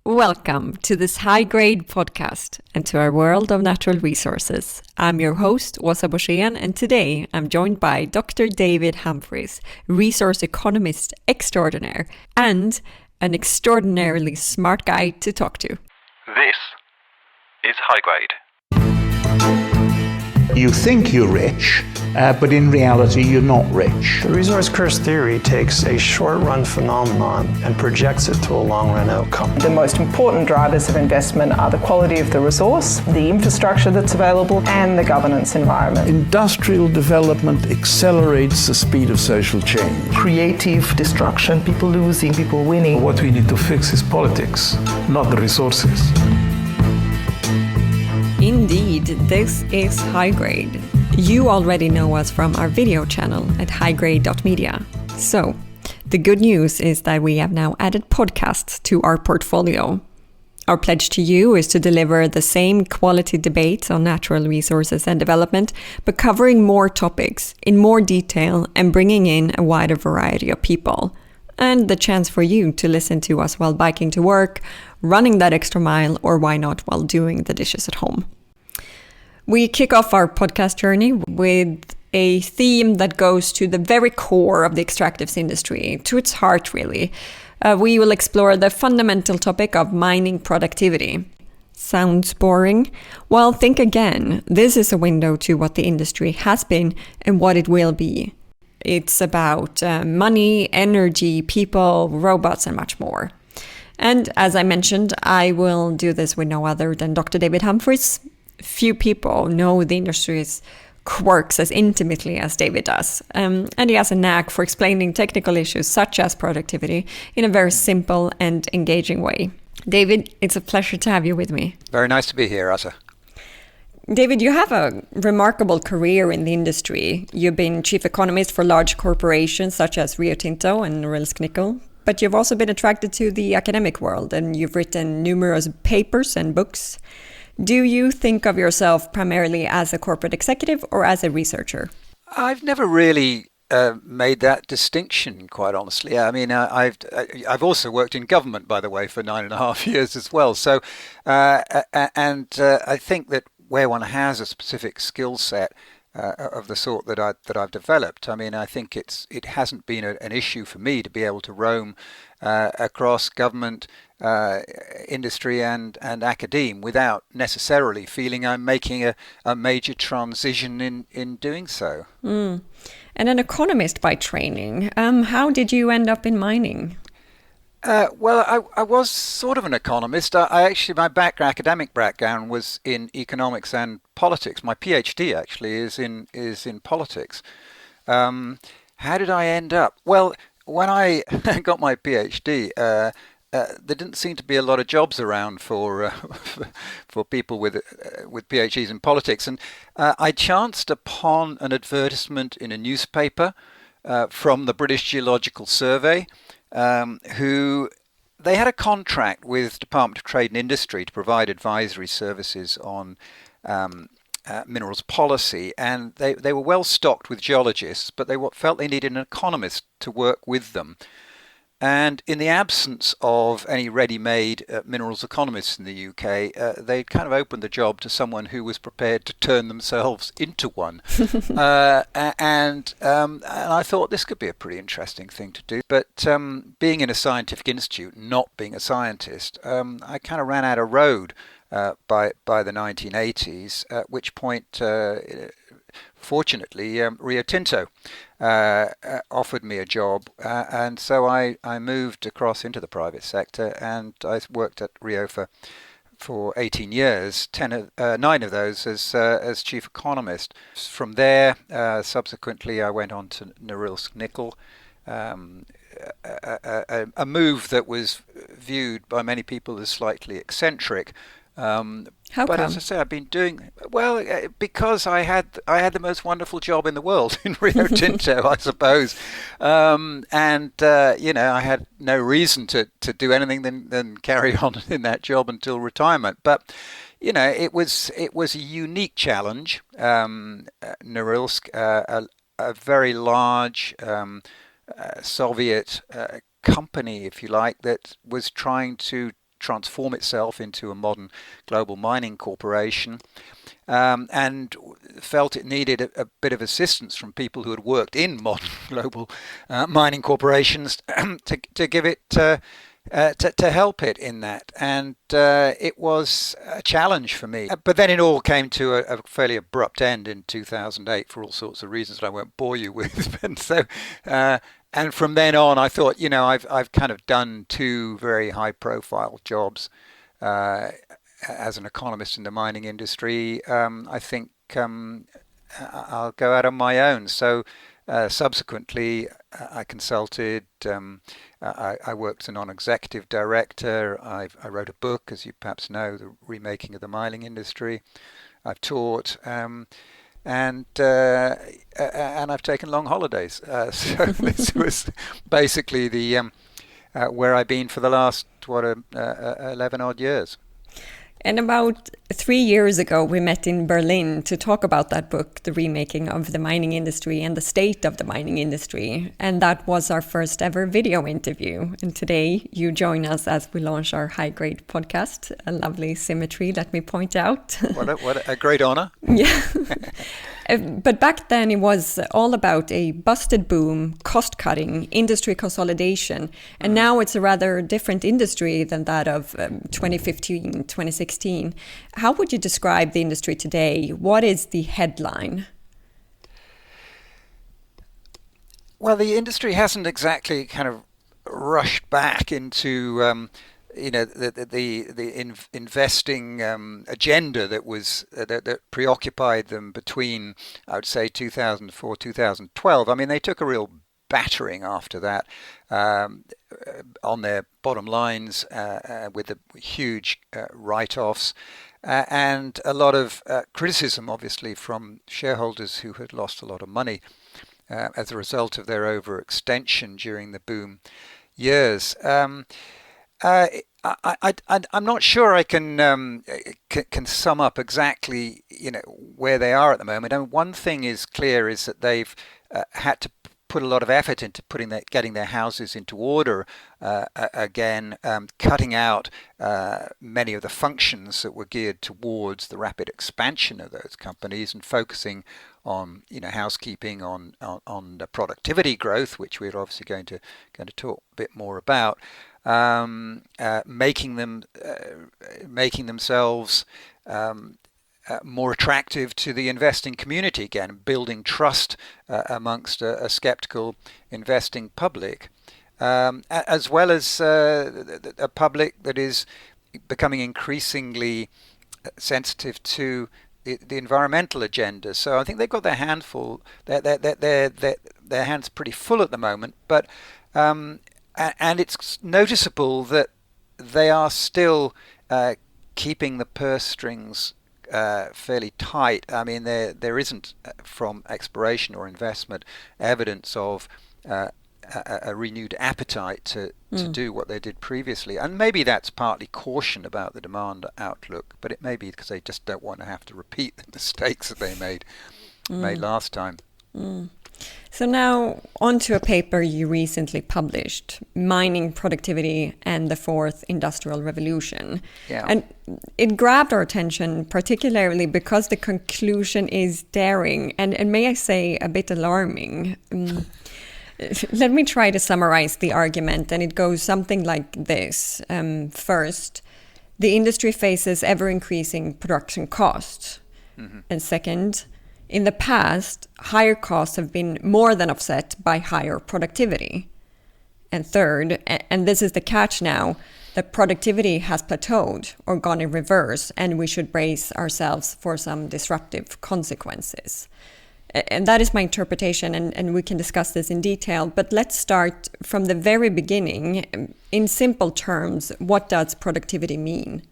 Welcome to this Highgrade Podcast and to our world of natural resources. I'm your host, Åsa Borssén, and today I'm joined by Dr. David Humphreys, resource economist extraordinaire, and an extraordinarily smart guy to talk to. This is Highgrade. You think you're rich, but in reality you're not rich. The resource curse theory takes a short-run phenomenon and projects it to a long-run outcome. The most important drivers of investment are the quality of the resource, the infrastructure that's available, and the governance environment. Industrial development accelerates the speed of social change. Creative destruction, people losing, people winning. What we need to fix is politics, not the resources. Indeed, this is Highgrade. You already know us from our video channel at highgrade.media. So, the good news is that we have now added podcasts to our portfolio. Our pledge to you is to deliver the same quality debates on natural resources and development, but covering more topics in more detail and bringing in a wider variety of people. And the chance for you to listen to us while biking to work, running that extra mile, or why not while doing the dishes at home. We kick off our podcast journey with a theme that goes to the very core of the extractives industry, to its heart really. We will explore the fundamental topic of mining productivity. Sounds boring? Well, think again. This is a window to what the industry has been and what it will be. It's about money, energy, people, robots, and much more. And as I mentioned, I will do this with no other than Dr. David Humphreys. Few people know the industry's quirks as intimately as David does. And he has a knack for explaining technical issues such as productivity in a very simple and engaging way. David, it's a pleasure to have you with me. Very nice to be here, Åsa. David, you have a remarkable career in the industry. You've been chief economist for large corporations such as Rio Tinto and Norilsk Nickel. But you've also been attracted to the academic world and you've written numerous papers and books. Do you think of yourself primarily as a corporate executive or as a researcher? I've never really made that distinction, quite honestly. I mean, I've also worked in government, by the way, for 9.5 years as well. So, I think that where one has a specific skill set of the sort that I've developed, I mean, I think it hasn't been an issue for me to be able to roam across government, industry and academe without necessarily feeling I'm making a major transition in doing so. And an economist by training, how did you end up in mining? Well, I was sort of an economist. My academic background was in economics and politics. My PhD actually is in politics. How did I end up? Well, when I got my PhD, there didn't seem to be a lot of jobs around for people with PhDs in politics, and I chanced upon an advertisement in a newspaper from the British Geological Survey. Who they had a contract with Department of Trade and Industry to provide advisory services on minerals policy, and they were well stocked with geologists, but they felt they needed an economist to work with them. And in the absence of any ready-made minerals economists in the UK, they kind of opened the job to someone who was prepared to turn themselves into one. And I thought this could be a pretty interesting thing to do. But being in a scientific institute, not being a scientist, I kind of ran out of road by the 1980s, at which point, fortunately, Rio Tinto offered me a job, and so I moved across into the private sector, and I worked at Rio for 18 years, 9 of those as chief economist. From there, subsequently, I went on to Norilsk Nickel, a move that was viewed by many people as slightly eccentric. How but come? As I say, I've been doing well because I had the most wonderful job in the world in Rio Tinto, I suppose, and I had no reason to do anything than carry on in that job until retirement. But it was a unique challenge. Norilsk, a very large Soviet company, if you like, that was trying to transform itself into a modern global mining corporation, and felt it needed a bit of assistance from people who had worked in modern global mining corporations to give it to help it in that. And it was a challenge for me. But then it all came to a fairly abrupt end in 2008 for all sorts of reasons that I won't bore you with. And so, and from then on, I thought, I've kind of done two very high-profile jobs as an economist in the mining industry. I think I'll go out on my own. So subsequently, I consulted. I worked as a non-executive director. I wrote a book, as you perhaps know, The Remaking of the Mining Industry. I've taught, and I've taken long holidays. So this was basically the where I've been for the last 11 odd years. And about 3 years ago, we met in Berlin to talk about that book, The Remaking of the Mining Industry and the State of the Mining Industry. And that was our first ever video interview. And today you join us as we launch our Highgrade Podcast. A lovely symmetry, let me point out. What a great honor. Yeah. But back then it was all about a busted boom, cost cutting, industry consolidation. And now it's a rather different industry than that of 2015, 2016. How would you describe the industry today? What is the headline? Well, the industry hasn't exactly kind of rushed back into the investing agenda that was that preoccupied them between, I would say, 2004, 2012. I mean, they took a real battering after that on their bottom lines with the huge write-offs and a lot of criticism, obviously, from shareholders who had lost a lot of money as a result of their overextension during the boom years. I'm not sure I can sum up exactly, where they are at the moment. And one thing is clear is that they've had to put a lot of effort into getting their houses into order again, cutting out many of the functions that were geared towards the rapid expansion of those companies and focusing on housekeeping, on the productivity growth, which we're obviously going to talk a bit more about. Making themselves more attractive to the investing community again, building trust amongst a skeptical investing public, as well as a public that is becoming increasingly sensitive to the environmental agenda. So I think they've got their hands pretty full at the moment, but and it's noticeable that they are still keeping the purse strings fairly tight. I mean, there isn't, from exploration or investment, evidence of a renewed appetite to do what they did previously. And maybe that's partly caution about the demand outlook, but it may be because they just don't want to have to repeat the mistakes that they made last time. So now on to a paper you recently published, Mining Productivity and the Fourth Industrial Revolution. Yeah. And it grabbed our attention particularly because the conclusion is daring and may I say a bit alarming. Let me try to summarize the argument, and it goes something like this. First, the industry faces ever-increasing production costs. Mm-hmm. And second, in the past, higher costs have been more than offset by higher productivity. And third, and this is the catch now, that productivity has plateaued or gone in reverse, and we should brace ourselves for some disruptive consequences. And that is my interpretation, and we can discuss this in detail. But let's start from the very beginning. In simple terms, what does productivity mean?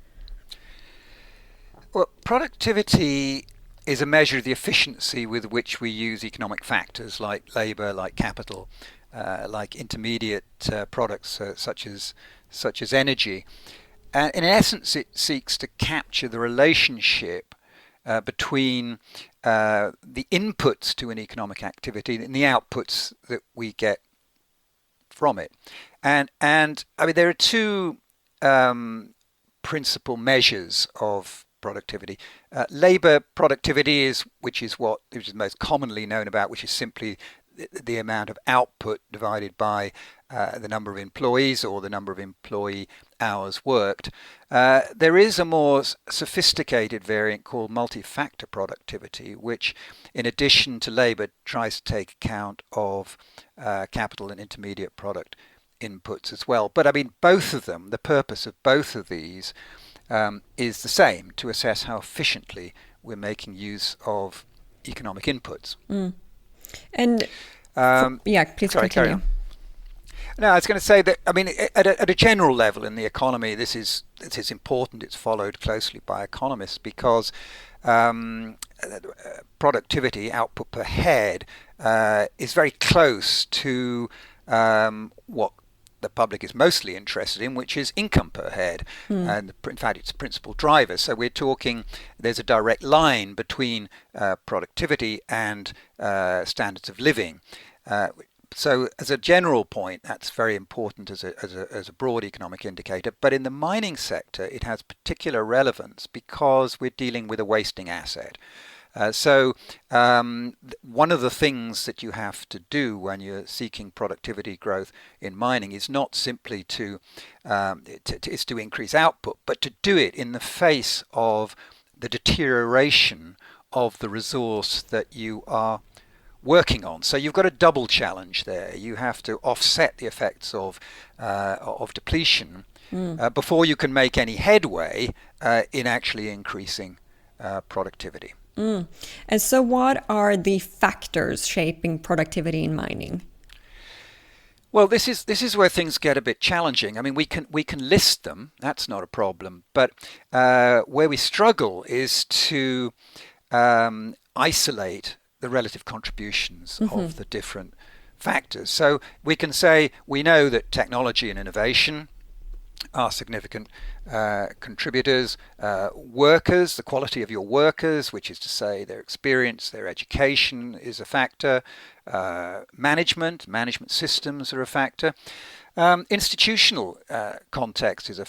Well, productivity is a measure of the efficiency with which we use economic factors like labor, like capital, like intermediate products such as energy. In essence, it seeks to capture the relationship between the inputs to an economic activity and the outputs that we get from it. And I mean, there are two principal measures of productivity. Labour productivity which is most commonly known about, which is simply the amount of output divided by the number of employees or the number of employee hours worked. There is a more sophisticated variant called multi-factor productivity, which in addition to labour tries to take account of capital and intermediate product inputs as well. But I mean, both of them, the purpose of both of these is the same, to assess how efficiently we're making use of economic inputs. And please sorry, continue. carry on. No, I was going to say that, I mean, at a general level in the economy, this is important. It's followed closely by economists because productivity, output per head, is very close to what the public is mostly interested in, which is income per head. And in fact, it's a principal driver. So we're talking, there's a direct line between productivity and standards of living. So as a general point, that's very important as a broad economic indicator. But in the mining sector, it has particular relevance because we're dealing with a wasting asset. So one of the things that you have to do when you're seeking productivity growth in mining is not simply to increase output, but to do it in the face of the deterioration of the resource that you are working on. So you've got a double challenge there. You have to offset the effects of depletion before you can make any headway in actually increasing productivity. And so what are the factors shaping productivity in mining? Well, this is where things get a bit challenging. I mean, we can list them. That's not a problem. But where we struggle is to isolate the relative contributions of the different factors. So we can say we know that technology and innovation are significant contributors. Workers, the quality of your workers, which is to say their experience, their education, is a factor. Management systems are a factor. Institutional context is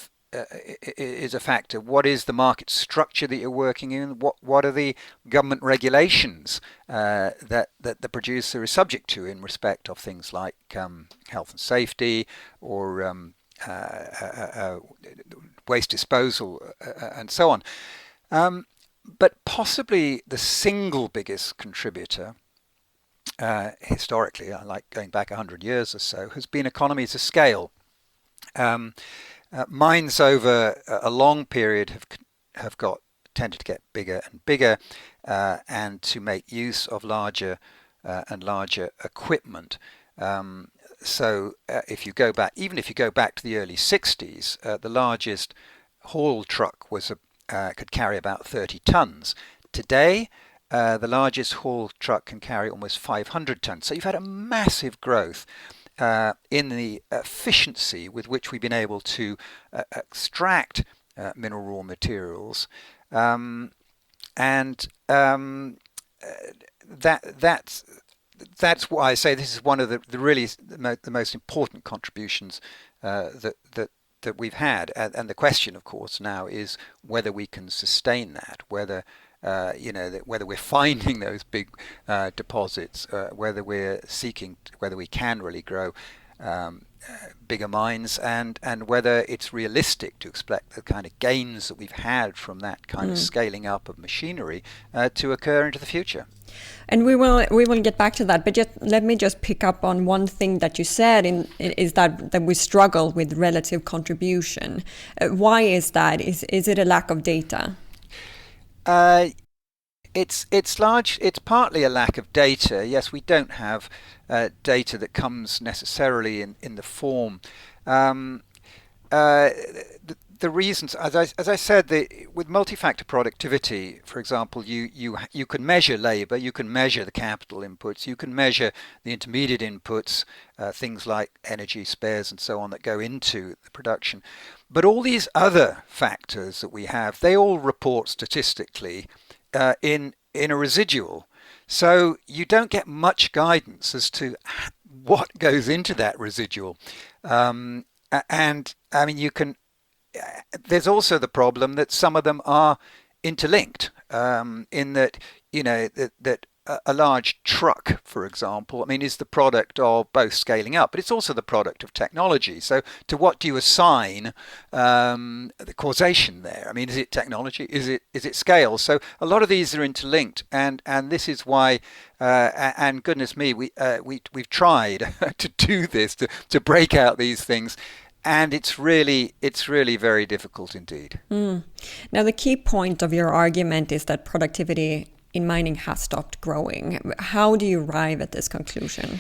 a factor. What is the market structure that you're working in? What are the government regulations that the producer is subject to in respect of things like health and safety or waste disposal and so on. But possibly the single biggest contributor historically, like going back 100 years or so, has been economies of scale. Mines over a long period have tended to get bigger and bigger, and to make use of larger and larger equipment. So if you go back to the early 60s, the largest haul truck could carry about 30 tons. Today, the largest haul truck can carry almost 500 tons. So you've had a massive growth in the efficiency with which we've been able to extract mineral raw materials, that's why I say this is one of the most important contributions that we've had. And the question, of course, now is whether we can sustain that, whether we're finding those big deposits, whether we can really grow bigger mines, and whether it's realistic to expect the kind of gains that we've had from that kind of scaling up of machinery to occur into the future. And we will get back to that, but let me just pick up on one thing that you said is that we struggle with relative contribution. Why is that? Is it a lack of data? It's partly a lack of data. Yes, we don't have data that comes necessarily in the form. The reasons, as I said, with multi-factor productivity, for example, you can measure labour, you can measure the capital inputs, you can measure the intermediate inputs, things like energy, spares, and so on that go into the production. But all these other factors that we have, they all report statistically in a residual. So you don't get much guidance as to what goes into that residual. And I mean, you can there's also the problem that some of them are interlinked, in that, that a large truck, for example, I mean, is the product of both scaling up, but it's also the product of technology. So to what do you assign the causation there? I mean, is it technology? Is it scale? So a lot of these are interlinked, and this is why, and goodness me, we've tried to do this, to break out these things. And it's really very difficult indeed. Now, the key point of your argument is that productivity in mining has stopped growing. How do you arrive at this conclusion?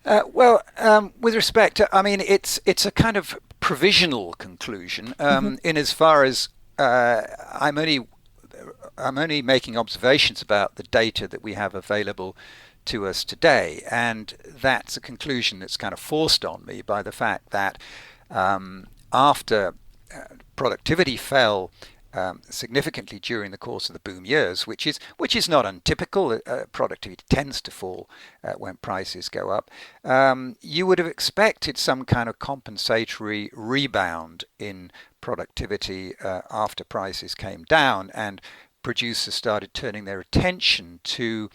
With respect to, I mean, it's a kind of provisional conclusion, in as far as I'm only making observations about the data that we have available to us today, and that's a conclusion that's kind of forced on me by the fact that after productivity fell significantly during the course of the boom years, which is not untypical. Productivity tends to fall when prices go up. You would have expected some kind of compensatory rebound in productivity after prices came down and producers started turning their attention to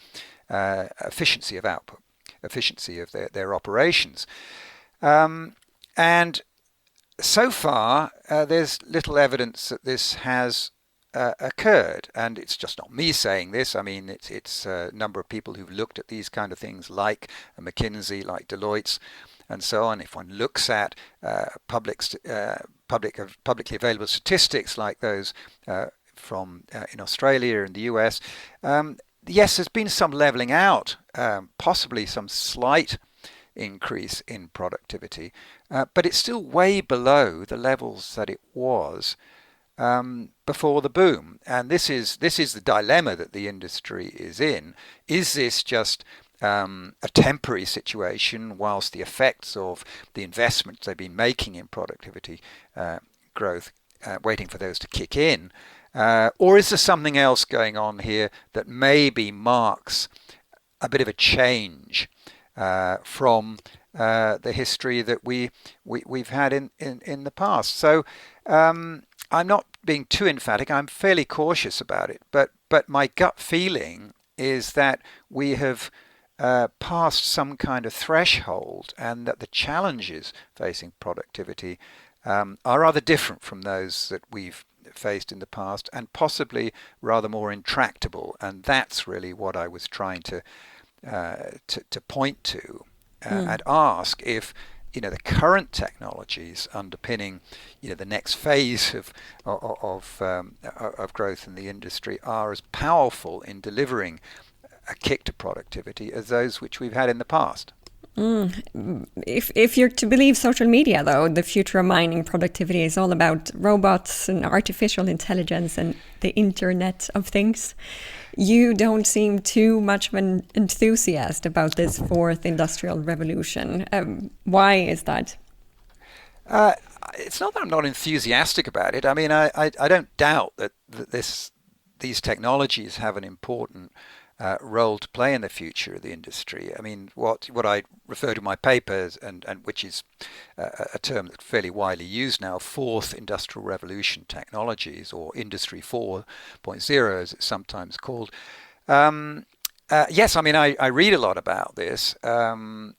efficiency of output, efficiency of their operations. And so far, there's little evidence that this has occurred, and it's just not me saying this. I mean, it's a number of people who've looked at these kind of things, like McKinsey, like Deloitte's, and so on. If one looks at publicly available statistics like those from in Australia and the US, yes, there's been some leveling out, possibly some slight increase in productivity, but it's still way below the levels that it was before the boom. And this is the dilemma that the industry is in. Is this just a temporary situation whilst the effects of the investments they've been making in productivity growth, waiting for those to kick in? Or is there something else going on here that maybe marks a bit of a change from the history that we've had in the past? So I'm not being too emphatic. I'm fairly cautious about it, but my gut feeling is that we have passed some kind of threshold, and that the challenges facing productivity are rather different from those that we've faced in the past, and possibly rather more intractable. And that's really what I was trying to point to and ask if the current technologies underpinning the next phase of growth in the industry are as powerful in delivering a kick to productivity as those which we've had in the past. If you're to believe social media, though, the future of mining productivity is all about robots and artificial intelligence and the Internet of Things. You don't seem too much of an enthusiast about this fourth industrial revolution. Why is that? It's not that I'm not enthusiastic about it. I mean, I don't doubt that these technologies have an important role to play in the future of the industry. I mean, what I refer to in my papers, and which is a term that's fairly widely used now, fourth industrial revolution technologies, or Industry 4.0 as it's sometimes called. Yes, I mean, I read a lot about this, and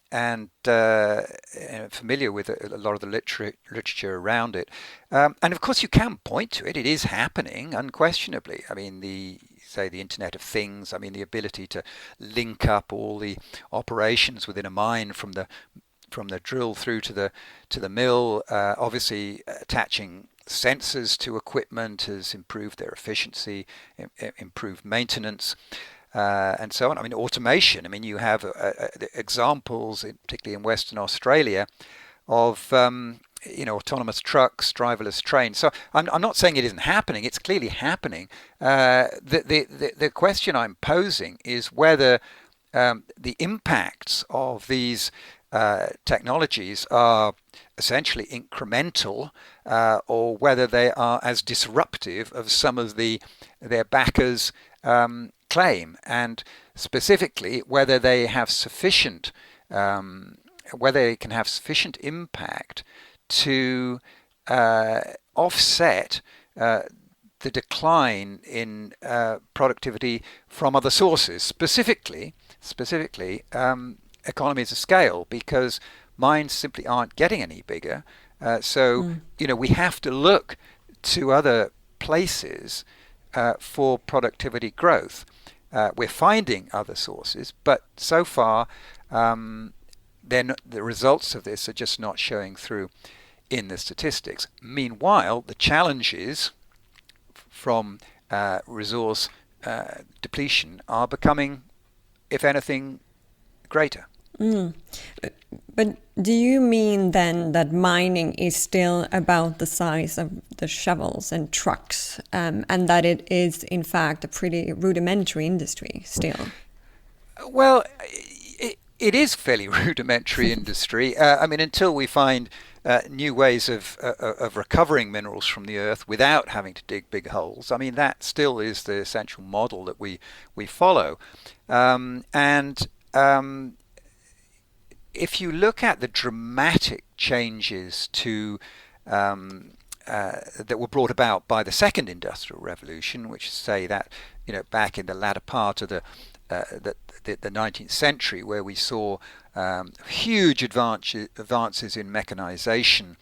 familiar with a lot of the literature around it. And of course, you can point to it. It is happening, unquestionably. I mean, the Internet of Things, I mean, the ability to link up all the operations within a mine from the drill through to the mill, obviously attaching sensors to equipment has improved their efficiency, improved maintenance, and so on. I mean, automation. I mean, you have examples, particularly in Western Australia, of autonomous trucks, driverless trains. So I'm not saying it isn't happening. It's clearly happening. The question I'm posing is whether the impacts of these technologies are essentially incremental, or whether they are as disruptive of some of their backers' claim, and specifically whether they have sufficient, whether they can have sufficient impact to offset the decline in productivity from other sources, specifically economies of scale, because mines simply aren't getting any bigger. So we have to look to other places for productivity growth. We're finding other sources, but so far then the results of this are just not showing through in the statistics. Meanwhile, the challenges from resource depletion are becoming, if anything, greater. But do you mean then that mining is still about the size of the shovels and trucks, and that it is in fact a pretty rudimentary industry still? Well, it is fairly rudimentary industry. Until we find new ways of recovering minerals from the earth without having to dig big holes. That still is the essential model that we follow. If you look at the dramatic changes to that were brought about by the second industrial revolution, which say that back in the latter part of the 19th century, where we saw huge advances in mechanization,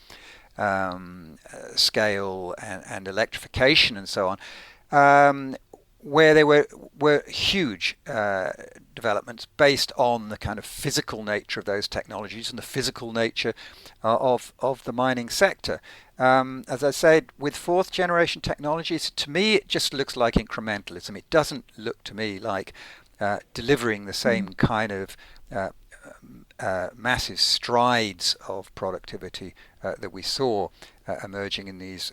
scale and electrification and so on, where there were huge developments based on the kind of physical nature of those technologies and the physical nature of the mining sector. As I said, with fourth generation technologies, to me it just looks like incrementalism. It doesn't look to me like delivering the same kind of massive strides of productivity that we saw emerging in these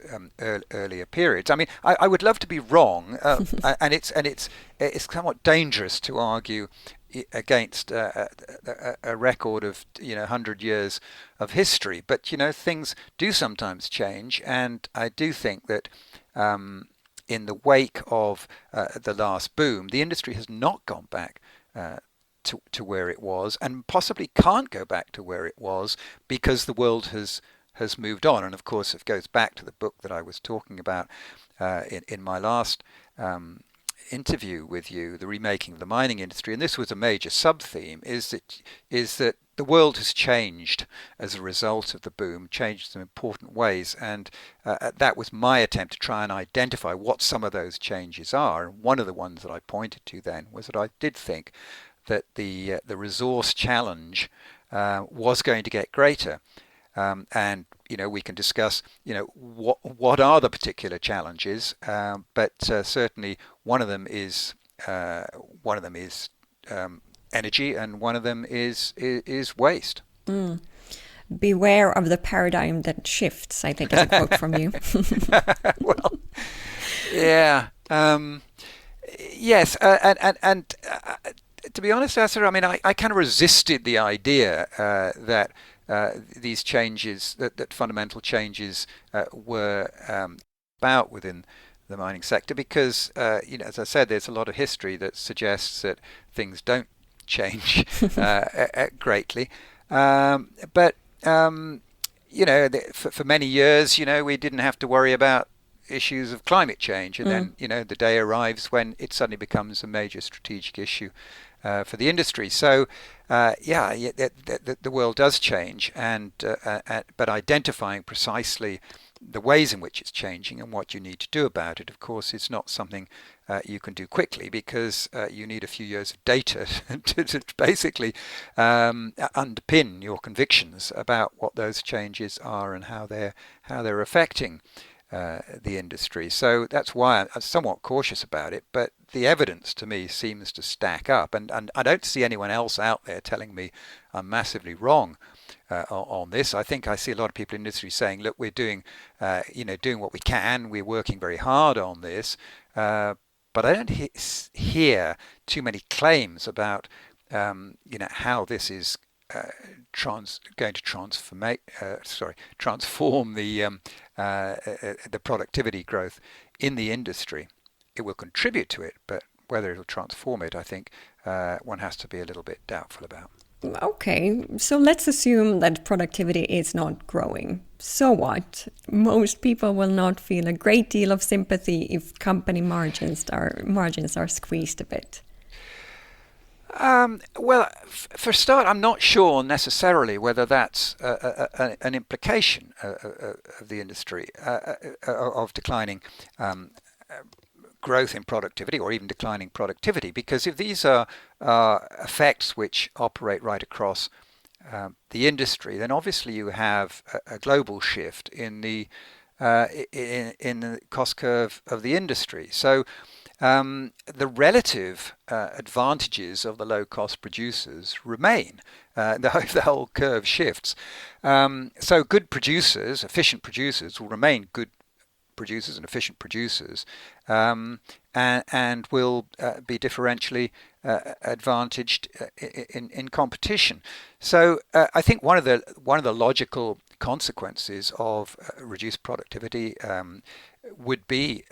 earlier periods. I would love to be wrong, and it's somewhat dangerous to argue against a record of 100 years of history. But things do sometimes change, and I do think that in the wake of the last boom, the industry has not gone back to where it was, and possibly can't go back to where it was because the world has moved on. And of course, it goes back to the book that I was talking about in my last interview with you, The Remaking of the Mining Industry. And this was a major sub-theme, is that the world has changed as a result of the boom, changed in some important ways. And that was my attempt to try and identify what some of those changes are. And one of the ones that I pointed to then was that I did think that the resource challenge was going to get greater. And we can discuss what are the particular challenges, but certainly one of them is energy, and one of them is waste. Beware of the paradigm that shifts, I think is a quote from you. Well, yeah, yes, and to be honest, Asa, I kind of resisted the idea that these changes, that fundamental changes were about within the mining sector, because as I said, there's a lot of history that suggests that things don't change greatly. But for many years, we didn't have to worry about issues of climate change, and then the day arrives when it suddenly becomes a major strategic issue for the industry. So the world does change, and but identifying precisely the ways in which it's changing and what you need to do about it, of course, is not something you can do quickly, because you need a few years of data to basically underpin your convictions about what those changes are and how they're affecting the industry. So that's why I'm somewhat cautious about it, but the evidence to me seems to stack up, and I don't see anyone else out there telling me I'm massively wrong on this. I think I see a lot of people in the industry saying, look, we're doing what we can, we're working very hard on this, but I don't hear too many claims about how this is going to transform the productivity growth in the industry. It will contribute to it, but whether it'll transform it, I think one has to be a little bit doubtful about. Okay, so let's assume that productivity is not growing. So what? Most people will not feel a great deal of sympathy if company margins are squeezed a bit. For a start, I'm not sure necessarily whether that's an implication of the industry of declining growth in productivity or even declining productivity, because if these are effects which operate right across the industry, then obviously you have a global shift in the cost curve of the industry. So the relative advantages of the low-cost producers remain. The whole curve shifts. So good producers, efficient producers, will remain good producers and efficient producers, and will be differentially advantaged in competition. So I think one of the logical consequences of reduced productivity would be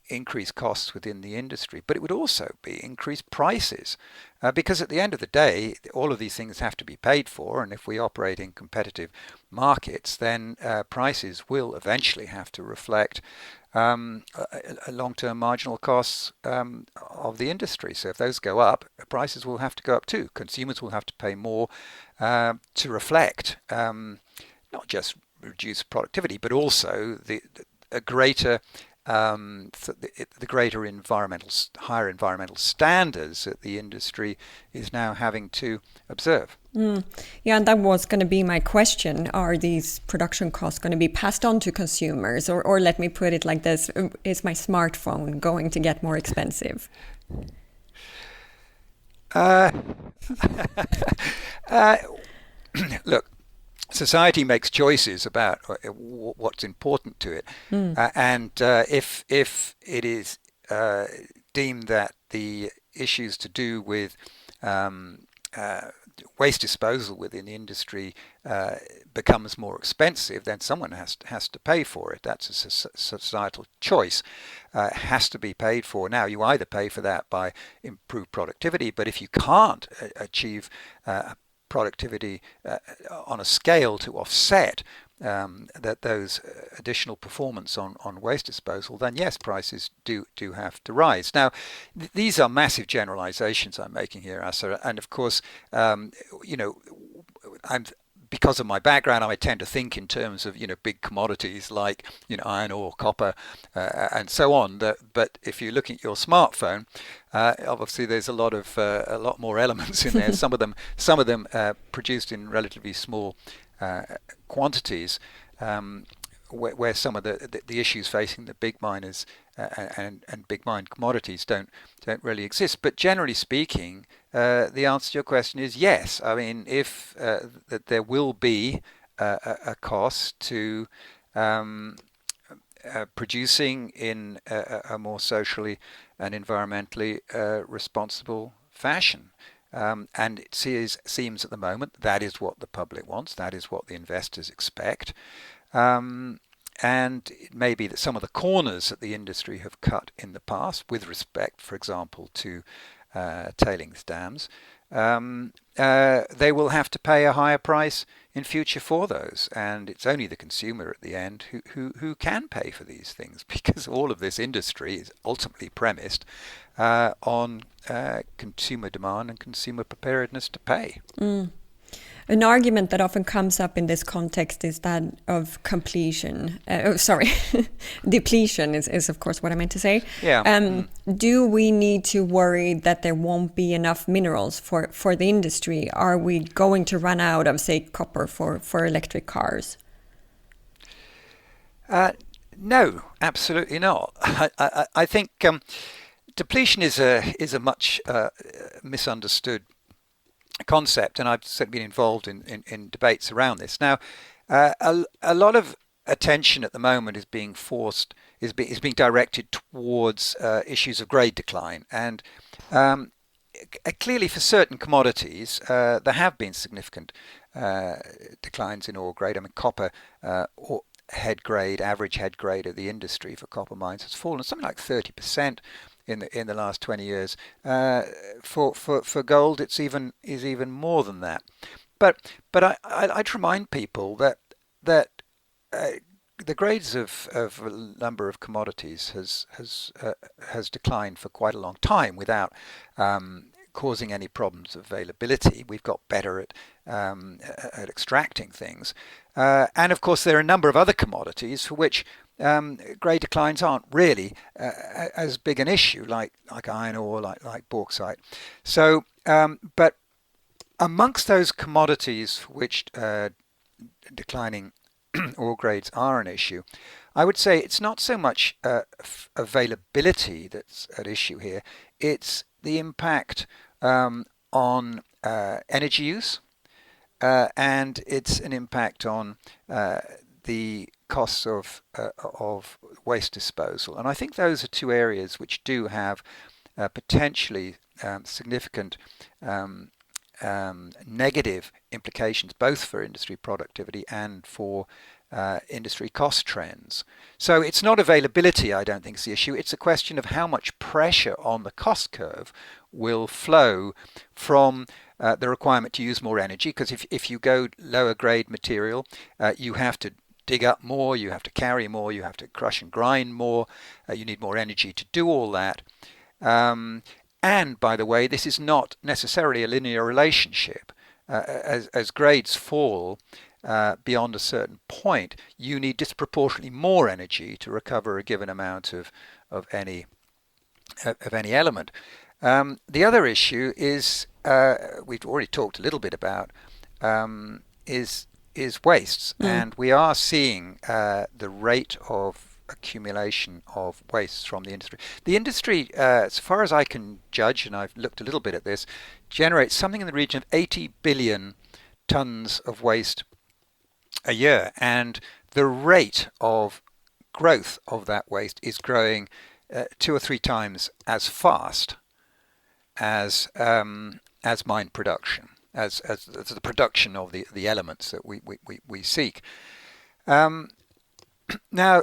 increased costs within the industry, but it would also be increased prices, because at the end of the day, all of these things have to be paid for, and if we operate in competitive markets, then prices will eventually have to reflect long-term marginal costs of the industry. So if those go up, prices will have to go up too. Consumers will have to pay more to reflect not just reduced productivity, but also the greater higher environmental standards that the industry is now having to observe. Yeah, and that was going to be my question. Are these production costs going to be passed on to consumers? Or let me put it like this, is my smartphone going to get more expensive? Look, society makes choices about what's important to it, and if it is deemed that the issues to do with waste disposal within the industry becomes more expensive, then someone has to pay for it. That's a societal choice. Has to be paid for. Now, you either pay for that by improved productivity, but if you can't achieve productivity on a scale to offset those additional performance on waste disposal, then yes, prices do have to rise. Now, these are massive generalizations I'm making here, Asa, and of course, because of my background, I tend to think in terms of big commodities like iron ore, copper, and so on. But if you look at your smartphone, obviously there's a lot more elements in there. Some of them produced in relatively small quantities, where some of the issues facing the big miners and big mine commodities don't really exist. But generally speaking, the answer to your question is yes. I mean, if that there will be a cost to producing in a more socially and environmentally responsible fashion. And it seems at the moment that is what the public wants, that is what the investors expect. And it may be that some of the corners that the industry have cut in the past with respect, for example, to tailings dams, they will have to pay a higher price in future for those. And it's only the consumer at the end who can pay for these things, because all of this industry is ultimately premised on consumer demand and consumer preparedness to pay. An argument that often comes up in this context is that of depletion is of course what I meant to say. Yeah. Do we need to worry that there won't be enough minerals for the industry? Are we going to run out of, say, copper for electric cars? No, absolutely not. I think depletion is a much misunderstood concept, and I've certainly been involved in debates around this. Now, a lot of attention at the moment is being directed towards issues of grade decline, and clearly for certain commodities there have been significant declines in ore grade. I mean, copper average head grade of the industry for copper mines has fallen something like 30% in the last 20 years. For gold, is even more than that. But I'd remind people that the grades of a number of commodities has declined for quite a long time without causing any problems of availability. We've got better at extracting things, and of course there are a number of other commodities for which grade declines aren't really as big an issue, like iron ore, like bauxite. So, but amongst those commodities for which declining ore grades are an issue, I would say it's not so much availability that's at issue here. It's the impact on energy use, and it's an impact on the costs of waste disposal. And I think those are two areas which do have potentially significant negative implications, both for industry productivity and for industry cost trends. So it's not availability, I don't think, is the issue. It's a question of how much pressure on the cost curve will flow from the requirement to use more energy, because if you go lower grade material, you have to dig up more, you have to carry more, you have to crush and grind more, you need more energy to do all that. And by the way, this is not necessarily a linear relationship. As grades fall beyond a certain point, you need disproportionately more energy to recover a given amount of any element. The other issue is we've already talked a little bit about is wastes, and we are seeing the rate of accumulation of wastes from the industry. The industry, as far as I can judge, and I've looked a little bit at this, generates something in the region of 80 billion tons of waste a year, and the rate of growth of that waste is growing 2 or 3 times as fast as mine production, as the production of the elements that we seek. Now,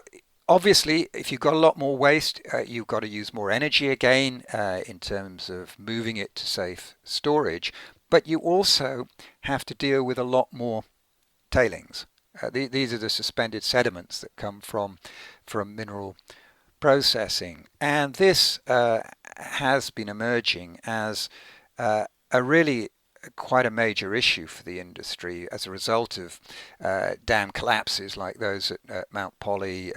obviously, if you've got a lot more waste, you've got to use more energy again in terms of moving it to safe storage. But you also have to deal with a lot more tailings. These are the suspended sediments that come from mineral processing. And this has been emerging as a really quite a major issue for the industry as a result of dam collapses like those at Mount Poly,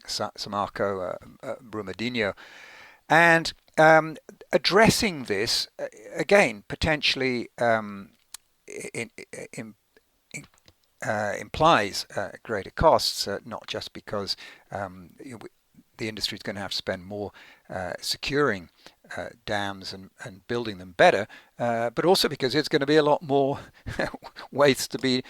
Samarco, Brumadinho, and addressing this again potentially implies greater costs, not just because the industry is going to have to spend more securing dams and building them better, but also because it's going to be a lot more waste to be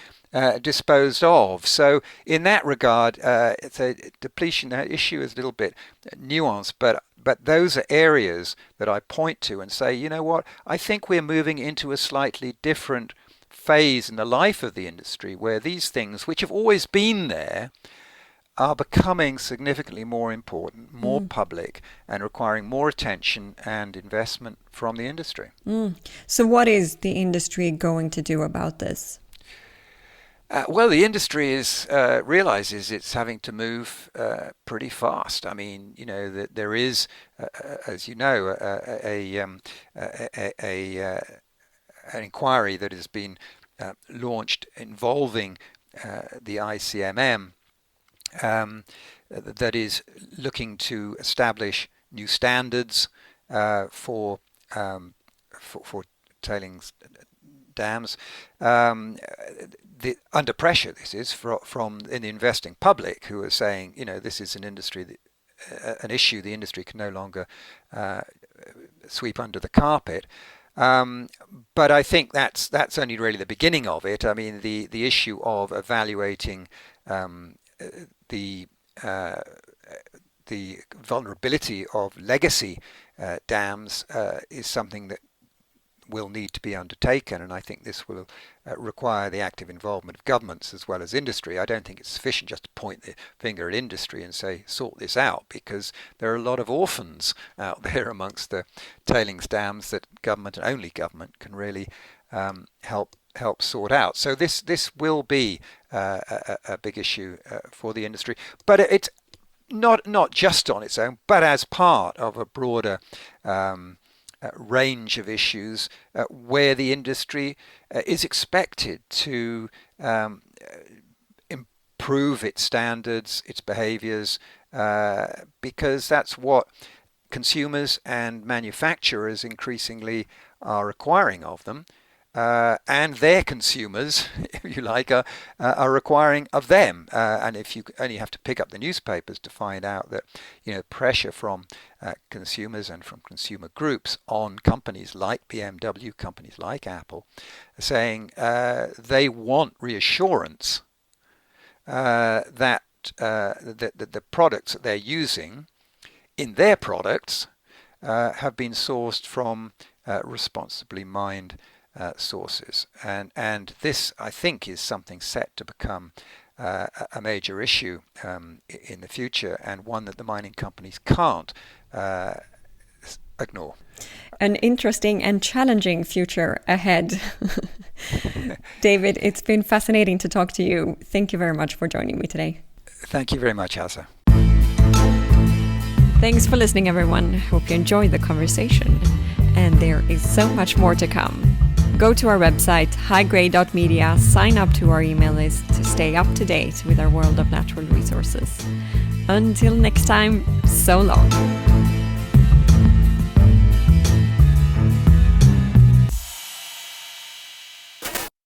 disposed of. So in that regard, it's a depletion issue is a little bit nuanced, but those are areas that I point to and say, you know what, I think we're moving into a slightly different phase in the life of the industry where these things, which have always been there, are becoming significantly more important, more public, and requiring more attention and investment from the industry. So what is the industry going to do about this? Well, the industry realizes it's having to move pretty fast. I mean, you know, that there is, as you know, an inquiry that has been launched involving the ICMM, that is looking to establish new standards for tailings dams. Under pressure, this is from in the investing public, who are saying, you know, this is an industry an issue the industry can no longer sweep under the carpet. But I think that's only really the beginning of it. I mean, the issue of evaluating the vulnerability of legacy dams is something that will need to be undertaken, and I think this will require the active involvement of governments as well as industry. I don't think it's sufficient just to point the finger at industry and say, sort this out, because there are a lot of orphans out there amongst the tailings dams that government and only government can really help sort out. So this will be a big issue for the industry, but it's not just on its own, but as part of a broader range of issues where the industry is expected to improve its standards, its behaviors, because that's what consumers and manufacturers increasingly are requiring of them. And their consumers, if you like, are requiring of them. And if you only have to pick up the newspapers to find out that, pressure from consumers and from consumer groups on companies like BMW, companies like Apple, saying they want reassurance that the products that they're using in their products have been sourced from responsibly mined sources, and this, I think, is something set to become a major issue in the future, and one that the mining companies can't ignore. An interesting and challenging future ahead. David, it's been fascinating to talk to you. Thank you very much for joining me today. Thank you very much, Asa. Thanks for listening, everyone. Hope you enjoyed the conversation. And there is so much more to come. Go to our website, highgrade.media, sign up to our email list to stay up to date with our world of natural resources. Until next time, so long.